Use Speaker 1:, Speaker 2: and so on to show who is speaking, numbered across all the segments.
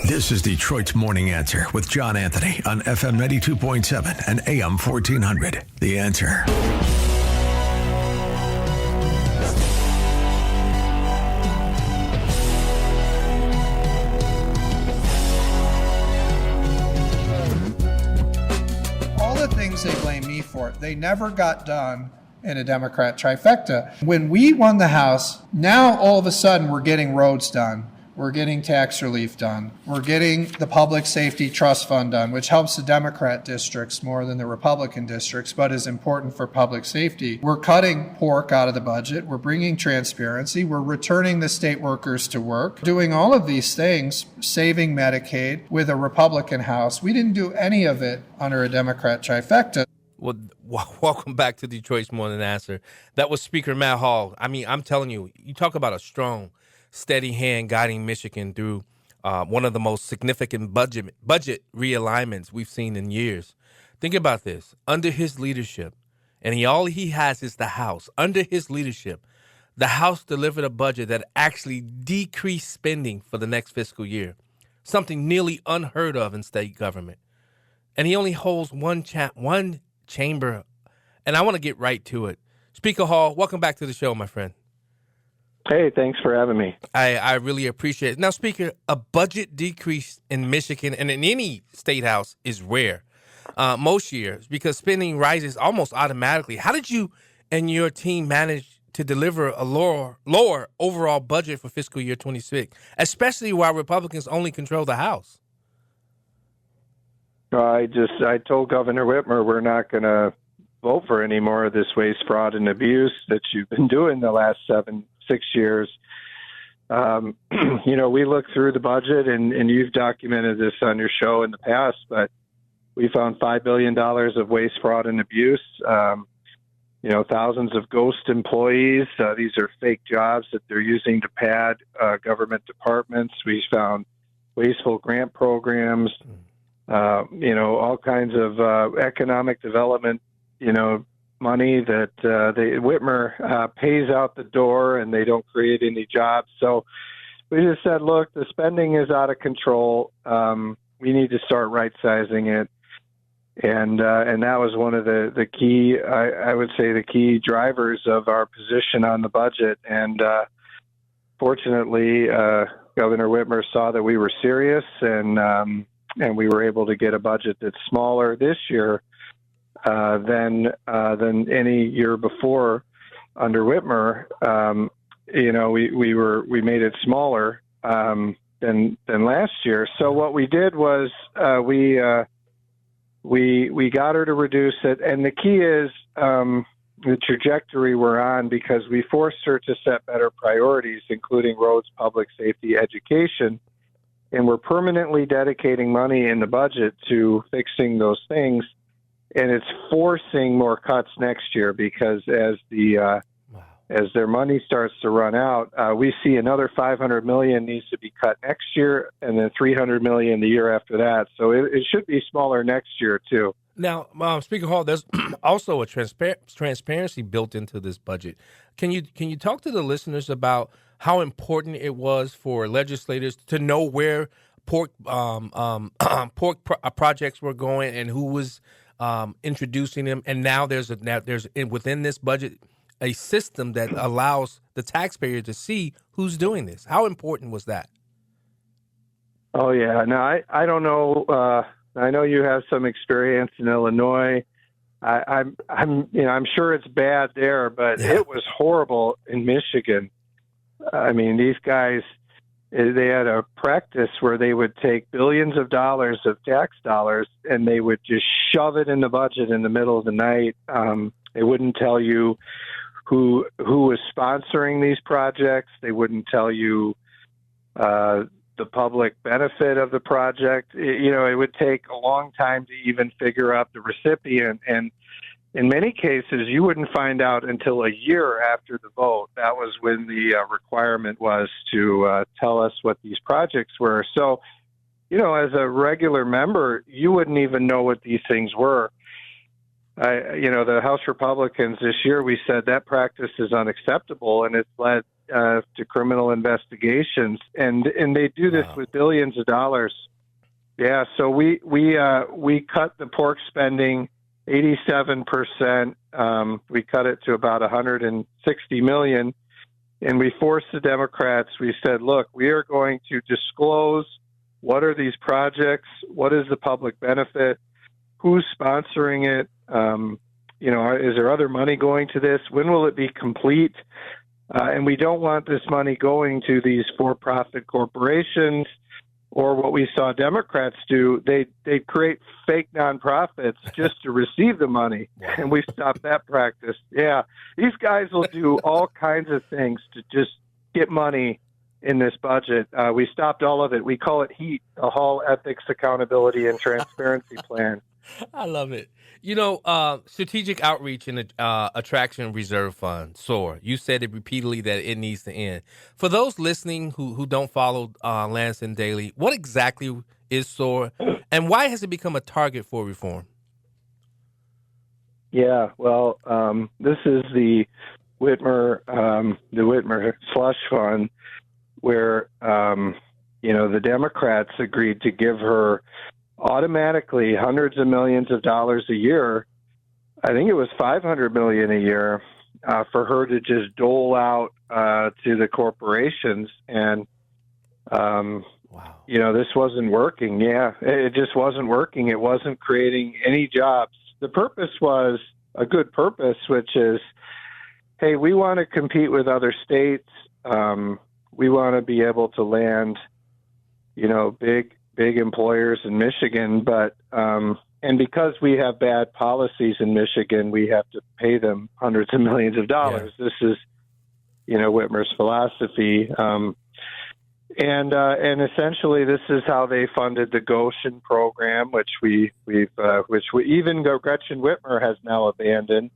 Speaker 1: This is Detroit's Morning Answer with John Anthony on FM 92.7 and AM 1400. The Answer.
Speaker 2: All the things they blame me for, they never got done in a Democrat trifecta. When we won the House, now all of a sudden we're getting roads done. We're getting tax relief done. We're getting the Public Safety Trust Fund done, which helps the Democrat districts more than the Republican districts, but is important for public safety. We're cutting pork out of the budget. We're bringing transparency. We're returning the state workers to work. Doing all of these things, saving Medicaid with a Republican House. We didn't do any of it under a Democrat trifecta.
Speaker 3: Well, welcome back to Detroit's Morning Answer. That was Speaker Matt Hall. I mean, I'm telling you, you talk about a strong, steady hand guiding Michigan through one of the most significant budget realignments we've seen in years. Think about this. Under his leadership, and all he has is the House. Under his leadership, the House delivered a budget that actually decreased spending for the next fiscal year, something nearly unheard of in state government. And he only holds one chamber, and I want to get right to it. Speaker Hall, welcome back to the show, my friend.
Speaker 4: Hey, thanks for having me.
Speaker 3: I really appreciate it. Now, Speaker, a budget decrease in Michigan and in any state house is rare most years because spending rises almost automatically. How did you and your team manage to deliver a lower overall budget for fiscal year 26, especially while Republicans only control the House?
Speaker 4: I told Governor Whitmer we're not going to vote for any more of this waste, fraud, and abuse that you've been doing the last 6 years. We look through the budget, and you've documented this on your show in the past, but we found $5 billion of waste, fraud, and abuse. Thousands of ghost employees. These are fake jobs that they're using to pad government departments. We found wasteful grant programs, all kinds of economic development, money that Whitmer pays out the door, and they don't create any jobs. So we just said, look, the spending is out of control. We need to start right-sizing it. And that was one of the key, I would say, the key drivers of our position on the budget. And fortunately, Governor Whitmer saw that we were serious, and we were able to get a budget that's smaller this year than any year before under Whitmer. We made it smaller than last year. So what we did was we got her to reduce it, and the key is the trajectory we're on, because we forced her to set better priorities, including roads, public safety, education. And we're permanently dedicating money in the budget to fixing those things. And it's forcing more cuts next year because as their money starts to run out, we see another $500 million needs to be cut next year, and then $300 million the year after that. So it should be smaller next year too.
Speaker 3: Now, Speaker Hall, there's also a transparency built into this budget. Can you talk to the listeners about how important it was for legislators to know where pork projects were going and who was introducing them? And now there's within this budget a system that allows the taxpayer to see who's doing this. How important was that?
Speaker 4: Oh yeah, no, I don't know. I know you have some experience in Illinois. I'm sure it's bad there, but It was horrible in Michigan. I mean, these guys, they had a practice where they would take billions of dollars of tax dollars and they would just shove it in the budget in the middle of the night. They wouldn't tell you who was sponsoring these projects. They wouldn't tell you the public benefit of the project. It would take a long time to even figure out the recipient. And in many cases, you wouldn't find out until a year after the vote. That was when the requirement was to tell us what these projects were. So, as a regular member, you wouldn't even know what these things were. The House Republicans this year, we said that practice is unacceptable, and it's led to criminal investigations, and they do this with billions of dollars. Yeah, so we cut the pork spending 87%. We cut it to about 160 million, and we forced the Democrats. We said, look, we are going to disclose what are these projects, what is the public benefit, who's sponsoring it, is there other money going to this? When will it be complete? And we don't want this money going to these for-profit corporations, or what we saw Democrats do. They create fake nonprofits just to receive the money, and we stopped that practice. Yeah, these guys will do all kinds of things to just get money in this budget. We stopped all of it. We call it HEAT, the Hall Ethics, Accountability, and Transparency Plan.
Speaker 3: I love it. Strategic Outreach and Attraction Reserve Fund, SOAR. You said it repeatedly that it needs to end. For those listening who don't follow Lansing daily, what exactly is SOAR, and why has it become a target for reform?
Speaker 4: Yeah, well, this is the Whitmer slush fund, where the Democrats agreed to give her automatically hundreds of millions of dollars a year. I think it was $500 million a year for her to just dole out to the corporations. And, this wasn't working. Yeah, it just wasn't working. It wasn't creating any jobs. The purpose was a good purpose, which is, hey, we want to compete with other states. We want to be able to land, big employers in Michigan, but and because we have bad policies in Michigan, we have to pay them hundreds of millions of dollars. Yeah. This is, Whitmer's philosophy, and essentially this is how they funded the Goshen program, which we even Gretchen Whitmer has now abandoned.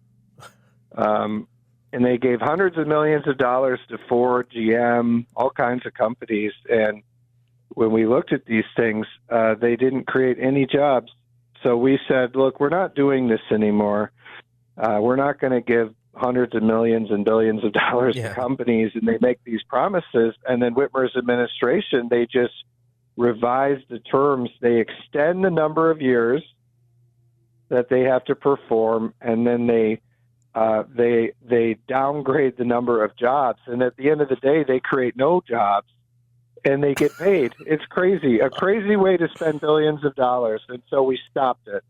Speaker 4: And they gave hundreds of millions of dollars to Ford, GM, all kinds of companies, and when we looked at these things, they didn't create any jobs. So we said, look, we're not doing this anymore. We're not going to give hundreds of millions and billions of dollars to companies, and they make these promises. And then Whitmer's administration, they just revise the terms. They extend the number of years that they have to perform, and then they downgrade the number of jobs. And at the end of the day, they create no jobs. And they get paid. It's crazy, a crazy way to spend billions of dollars. And so we stopped it.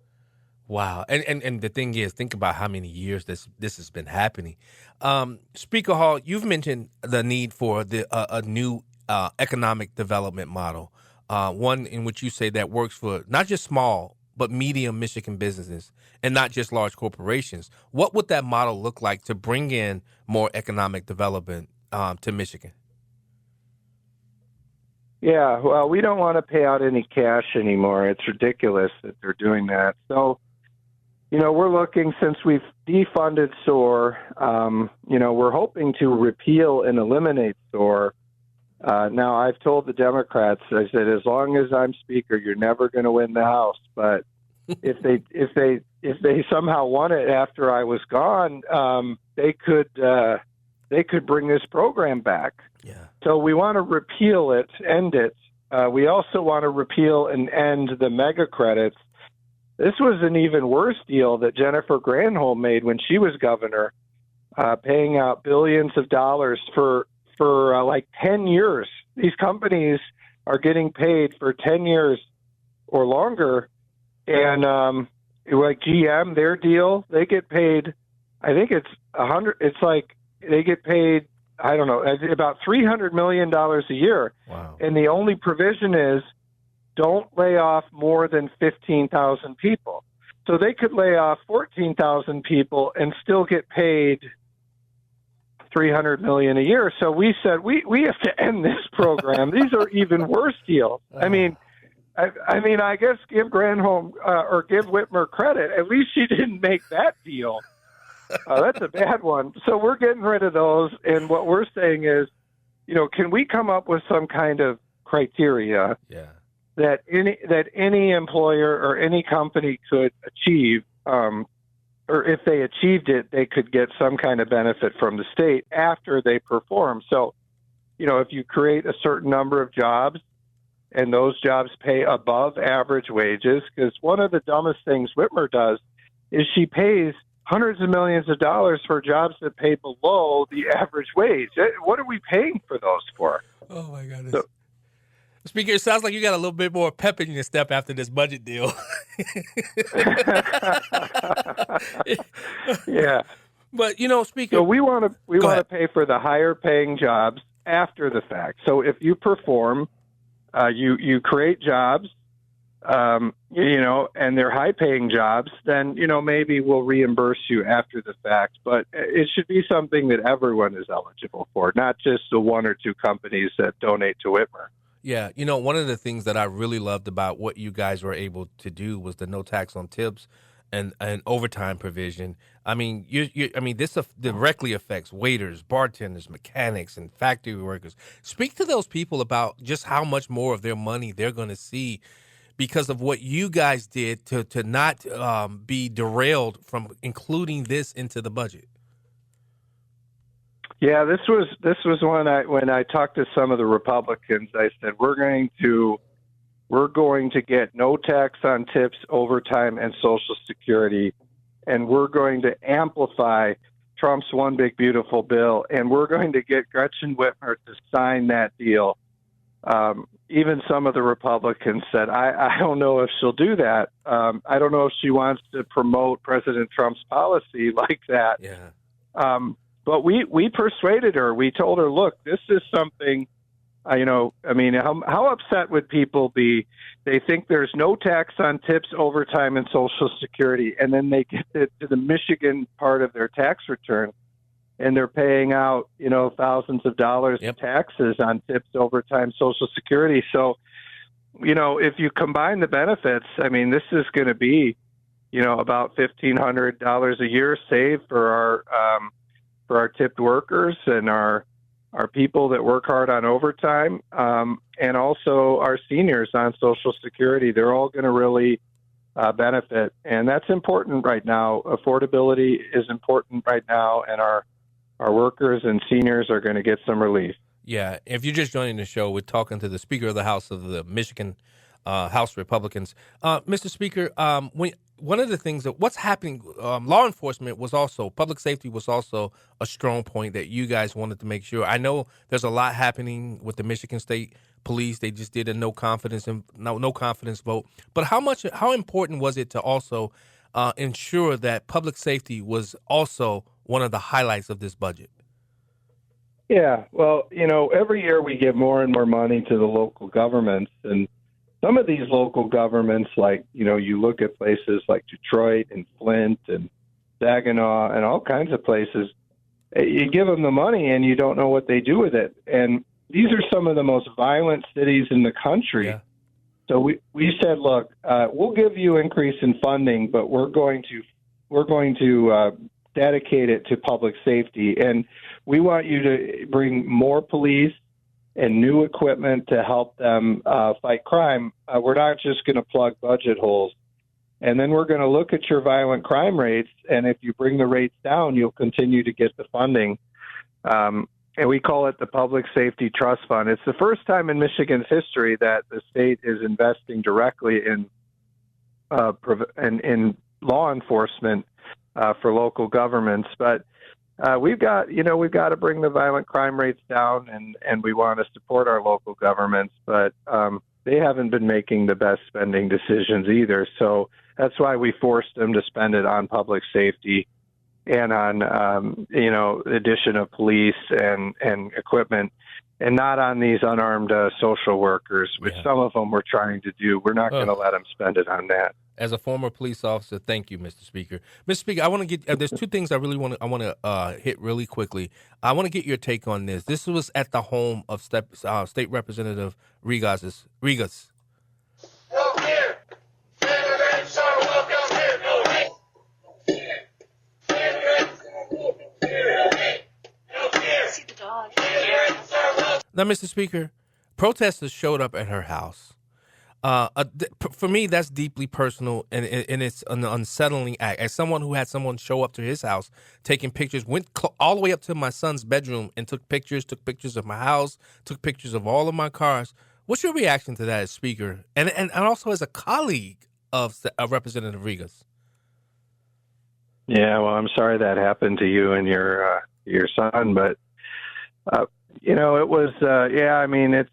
Speaker 3: Wow. And the thing is, think about how many years this has been happening. Speaker Hall, you've mentioned the need for a new economic development model, one in which you say that works for not just small, but medium Michigan businesses and not just large corporations. What would that model look like to bring in more economic development to Michigan?
Speaker 4: Yeah, well, we don't want to pay out any cash anymore. It's ridiculous that they're doing that. So, we're looking, since we've defunded SOAR, we're hoping to repeal and eliminate SOAR. Now, I've told the Democrats, I said, as long as I'm Speaker, you're never going to win the House. But if they somehow won it after I was gone, they could bring this program back.
Speaker 3: Yeah.
Speaker 4: So we want to repeal it, end it. We also want to repeal and end the mega credits. This was an even worse deal that Jennifer Granholm made when she was governor, paying out billions of dollars for like 10 years. These companies are getting paid for 10 years or longer. And like GM, their deal, they get paid, I think it's they get paid, I don't know, about $300 million a year.
Speaker 3: Wow. And
Speaker 4: the only provision is don't lay off more than 15,000 people. So they could lay off 14,000 people and still get paid $300 million a year. So we said, we have to end this program. These are even worse deals. I mean, I guess give Granholm or give Whitmer credit. At least she didn't make that deal. That's a bad one. So we're getting rid of those. And what we're saying is, can we come up with some kind of criteria that any employer or any company could achieve or if they achieved it, they could get some kind of benefit from the state after they perform. So, if you create a certain number of jobs and those jobs pay above average wages, because one of the dumbest things Whitmer does is she pays hundreds of millions of dollars for jobs that pay below the average wage. What are we paying for those for?
Speaker 3: Oh, my goodness. Speaker, it sounds like you got a little bit more pep in your step after this budget deal.
Speaker 4: Yeah.
Speaker 3: But, Speaker.
Speaker 4: So we want to pay for the higher paying jobs after the fact. So if you perform, you create jobs, and they're high paying jobs, then, maybe we'll reimburse you after the fact. But it should be something that everyone is eligible for, not just the one or two companies that donate to Whitmer.
Speaker 3: Yeah, one of the things that I really loved about what you guys were able to do was the no tax on tips and overtime provision. I mean, this directly affects waiters, bartenders, mechanics, and factory workers. Speak to those people about just how much more of their money they're going to see because of what you guys did to not be derailed from including this into the budget.
Speaker 4: Yeah, this was when I talked to some of the Republicans. I said we're going to get no tax on tips, overtime, and Social Security, and we're going to amplify Trump's one big beautiful bill, and we're going to get Gretchen Whitmer to sign that deal. Even some of the Republicans said, I don't know if she'll do that. I don't know if she wants to promote President Trump's policy like that.
Speaker 3: Yeah.
Speaker 4: But we persuaded her. We told her, look, this is something, how upset would people be? They think there's no tax on tips, overtime, and Social Security, and then they get to the Michigan part of their tax return, and they're paying out, thousands of dollars in taxes on tips, overtime, Social Security. So, if you combine the benefits, this is going to be, about $1,500 a year saved for our tipped workers and our people that work hard on overtime, and also our seniors on Social Security. They're all going to really benefit, and that's important right now. Affordability is important right now, and our workers and seniors are going to get some relief.
Speaker 3: Yeah, if you're just joining the show, we're talking to the Speaker of the House of the Michigan House Republicans. Mr. Speaker, one of the things that what's happening, law enforcement was also, public safety was also a strong point that you guys wanted to make sure. I know there's a lot happening with the Michigan State Police. They just did a no confidence vote. But how important was it to also ensure that public safety was also one of the highlights of this budget?
Speaker 4: Yeah, well, every year we give more and more money to the local governments, and some of these local governments, like, you look at places like Detroit and Flint and Saginaw and all kinds of places, you give them the money and you don't know what they do with it. And these are some of the most violent cities in the country. Yeah. So we said, look, we'll give you increase in funding, but we're going to dedicate it to public safety. And we want you to bring more police and new equipment to help them fight crime. We're not just going to plug budget holes. And then we're going to look at your violent crime rates, and if you bring the rates down, you'll continue to get the funding. And we call it the Public Safety Trust Fund. It's the first time in Michigan's history that the state is investing directly in law enforcement for local governments. But we've got to bring the violent crime rates down, and we want to support our local governments, but they haven't been making the best spending decisions either. So that's why we forced them to spend it on public safety and on, addition of police and equipment, and not on these unarmed social workers, which some of them were trying to do. We're not going to let them spend it on that.
Speaker 3: As a former police officer, thank you, Mr. Speaker. Mr. Speaker, I want to get. There's two things I want to hit really quickly. I want to get your take on this. This was at the home of State Representative Regas. Now, Mr. Speaker, protesters showed up at her house. For me, that's deeply personal, and it's an unsettling act. As someone who had someone show up to his house, taking pictures, went all the way up to my son's bedroom and took pictures of my house, took pictures of all of my cars. What's your reaction to that as Speaker, and also as a colleague of Representative Regas?
Speaker 4: Yeah, well, I'm sorry that happened to you and your son, but it was I mean,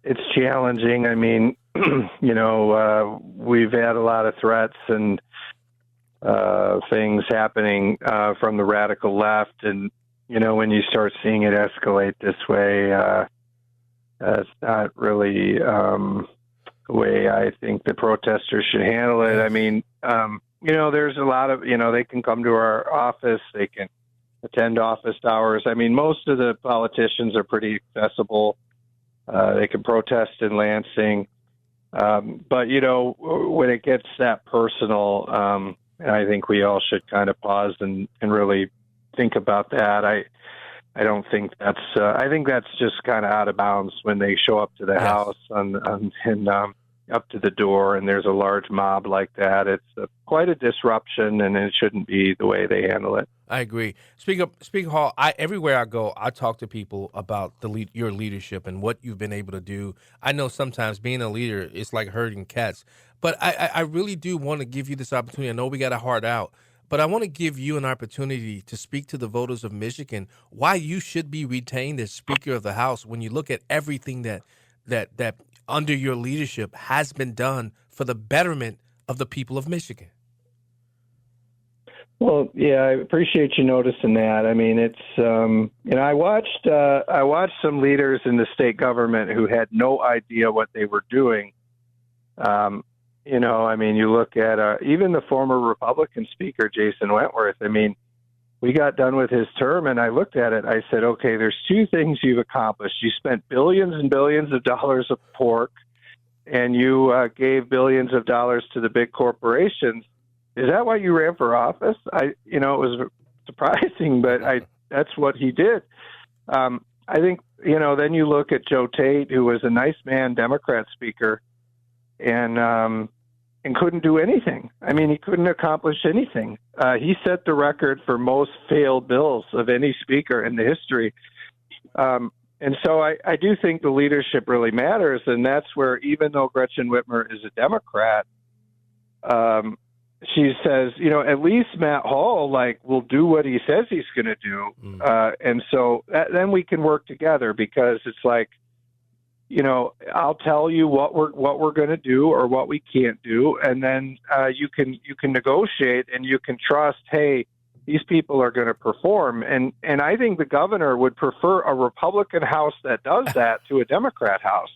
Speaker 4: it's challenging. I mean, we've had a lot of threats and things happening from the radical left, and when you start seeing it escalate this way, it's not really the way I think the protesters should handle it. I mean, there's a lot of, they can come to our office, they can attend office hours. I mean, most of the politicians are pretty accessible. They can protest in Lansing. But, when it gets that personal, I think we all should kind of pause and really think about that. I don't think that's, I think that's just kind of out of bounds when they show up to the house and up to the door and there's a large mob like that. It's quite a disruption, and it shouldn't be the way they handle it.
Speaker 3: I agree. Speaker Hall, everywhere I go, I talk to people about your leadership and what you've been able to do. I know sometimes being a leader is like herding cats, but I really do want to give you this opportunity. I know we got a hard out, but I want to give you an opportunity to speak to the voters of Michigan why you should be retained as Speaker of the House when you look at everything that under your leadership has been done for the betterment of the people of Michigan.
Speaker 4: Well, yeah, I appreciate you noticing that. I mean, it's I watched some leaders in the state government who had no idea what they were doing. I mean, you look at even the former Republican Speaker, Jason Wentworth. I mean, we got done with his term, and I looked at it. I said, okay, there's two things you've accomplished. You spent billions and billions of dollars of pork, and you gave billions of dollars to the big corporations. Is that why you ran for office? It was surprising, but that's what he did. I think, then you look at Joe Tate, who was a nice man, Democrat speaker, and couldn't do anything. I mean, he couldn't accomplish anything. He set the record for most failed bills of any speaker in the history. And so I do think the leadership really matters, and that's where, even though Gretchen Whitmer is a Democrat, she says, at least Matt Hall, will do what he says he's going to do. And so then we can work together, because it's like, I'll tell you what we're going to do or what we can't do. And then you can negotiate, and you can trust, hey, these people are going to perform. And I think the governor would prefer a Republican House that does that to a Democrat House.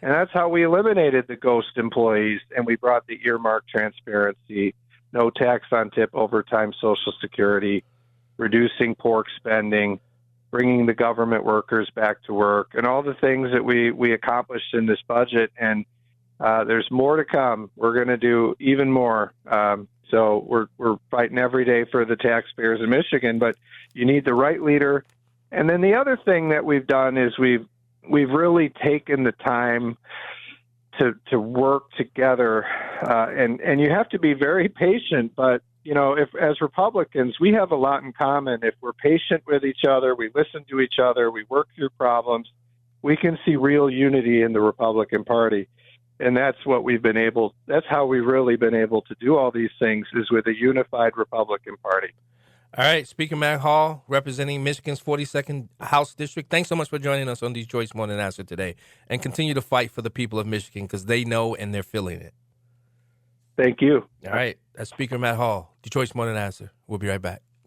Speaker 4: And that's how we eliminated the ghost employees, and we brought the earmark transparency, no tax on tip overtime Social Security, reducing pork spending, bringing the government workers back to work, and all the things that we accomplished in this budget. And there's more to come. We're going to do even more. So we're fighting every day for the taxpayers in Michigan, but you need the right leader. And then the other thing that we've done is we've really taken the time to work together, and you have to be very patient. But if as Republicans, we have a lot in common. If we're patient with each other, we listen to each other, we work through problems, we can see real unity in the Republican Party. And that's what that's how we've really been able to do all these things, is with a unified Republican Party.
Speaker 3: All right, Speaker Matt Hall, representing Michigan's 42nd House District. Thanks so much for joining us on Detroit's Morning Answer today, and continue to fight for the people of Michigan, because they know and they're feeling it.
Speaker 4: Thank you.
Speaker 3: All right, that's Speaker Matt Hall, Detroit's Morning Answer. We'll be right back.